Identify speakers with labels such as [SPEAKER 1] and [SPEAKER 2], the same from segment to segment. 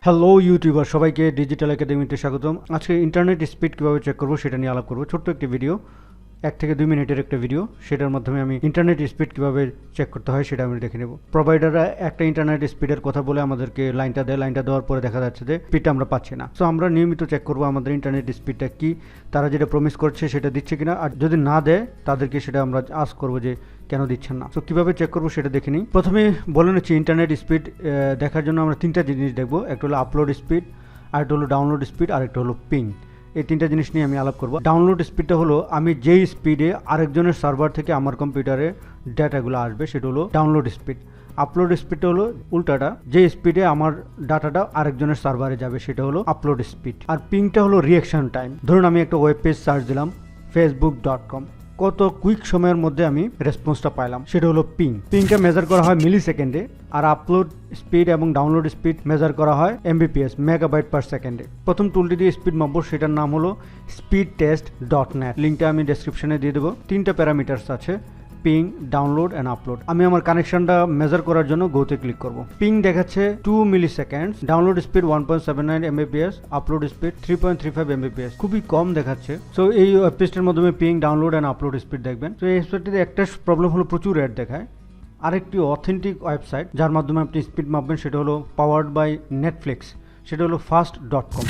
[SPEAKER 1] Hello YouTuber, সবাইকে digital একাডেমিতে স্বাগতম। আজকে ইন্টারনেট স্পিড কীভাবে চেক করবো সেটা নিয়ে আলাপ করবো। ছোট্ট একটি ভিডিও, 1 থেকে 2 মিনিটের একটা ভিডিও, সেটার মাধ্যমে আমি ইন্টারনেট স্পিড কীভাবে চেক করতে হয় সেটা আমি দেখে নেব। প্রোভাইডাররা একটা ইন্টারনেট স্পিডের কথা বলে আমাদেরকে লাইনটা দেয়, লাইনটা দেওয়ার পরে দেখা যাচ্ছে যে স্পিডটা আমরা পাচ্ছি না। সো আমরা নিয়মিত চেক করবো আমাদের ইন্টারনেট স্পিডটা কি, তারা যেটা প্রমিস করছে সেটা দিচ্ছে কিনা, আর যদি না দেয় তাদেরকে সেটা আমরা আস্ক করবো যে কেন দিচ্ছেন না। তো কীভাবে চেক করবো সেটা দেখে নিই। প্রথমে বলে নিচ্ছি, ইন্টারনেট স্পিড দেখার জন্য আমরা 3টা জিনিস দেখবো। একটা হলো আপলোড স্পিড, আরেকটা হলো ডাউনলোড স্পিড, আরেকটা হলো পিং। এই 3টা জিনিস নিয়ে আমি আলাপ করবো। ডাউনলোড স্পিডটা হলো আমি যেই স্পিডে আরেকজনের সার্ভার থেকে আমার কম্পিউটারে ডাটাগুলো আসবে সেটা হলো ডাউনলোড স্পিড। আপলোড স্পিডটা হলো উল্টাটা, যে স্পিডে আমার ডাটাটা আরেকজনের সার্ভারে যাবে সেটা হলো আপলোড স্পিড। আর পিংটা হলো রিঅ্যাকশন টাইম। ধরুন আমি একটা ওয়েব পেজ সার্চ দিলাম facebook.com, কত কুইক সময়ের মধ্যে আমি রেসপন্সটা পাইলাম সেটা হলো পিং। পিংটা মেজার করা হয় মিলি সেকেন্ডে, আর আপলোড স্পিড এবং ডাউনলোড স্পিড মেজার করা হয় এমবিপিএস, মেগাবাইট পার সেকেন্ডে। প্রথম টুলটি দিয়ে স্পিড মাপবো, সেটার নাম হলো speedtest.net। লিঙ্কটা আমি ডেসক্রিপশনে দিয়ে দেবো। 3টা প্যারামিটার্স আছে, পিং, ডাউনলোড অ্যান্ড আপলোড। আমি আমার কানেকশনটা মেজার করার জন্য গোতে ক্লিক করব। পিং দেখাচ্ছে 2 milliseconds, download speed 1.79 Mbps, upload speed 3.35 Mbps, খুবই কম দেখাচ্ছে। সো এই ওয়েবপেজটার মাধ্যমে ping, download and upload speed দেখবেন। তো এই ওয়েবসাইটটিতে একটা প্রবলেম হলো প্রচুর অ্যাড দেখায়। আরেকটি অথেন্টিক ওয়েবসাইট যার মাধ্যমে আপনি স্পিড মাপবেন সেটা হলো পাওয়ার্ড বাই নেটফ্লিক্স, সেটা হলো fast.com।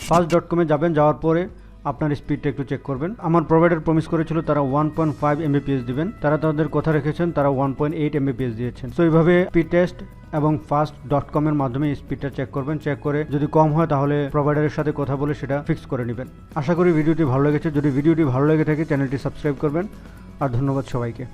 [SPEAKER 1] fast.com-এ যাবেন, যাওয়ার পরে আপনার স্পিডটা একটু চেক করবেন। আমার প্রোভাইডার প্রমিস করেছিল তারা 1.5 এমবিপিএস দিবেন, তারা তাদের কথা রেখেছেন, তারা 1.8 এমবিপিএস দিয়েছেন। তো এইভাবে স্পিড টেস্ট এবং fast.com এর মাধ্যমে স্পিডটা চেক করবেন। চেক করে যদি কম হয় তাহলে প্রোভাইডারের সাথে কথা বলে সেটা ফিক্স করে নেবেন। আশা করি ভিডিওটি ভালো লেগেছে। যদি ভিডিওটি ভালো লেগে থাকে চ্যানেলটি সাবস্ক্রাইব করবেন। আর ধন্যবাদ সবাইকে।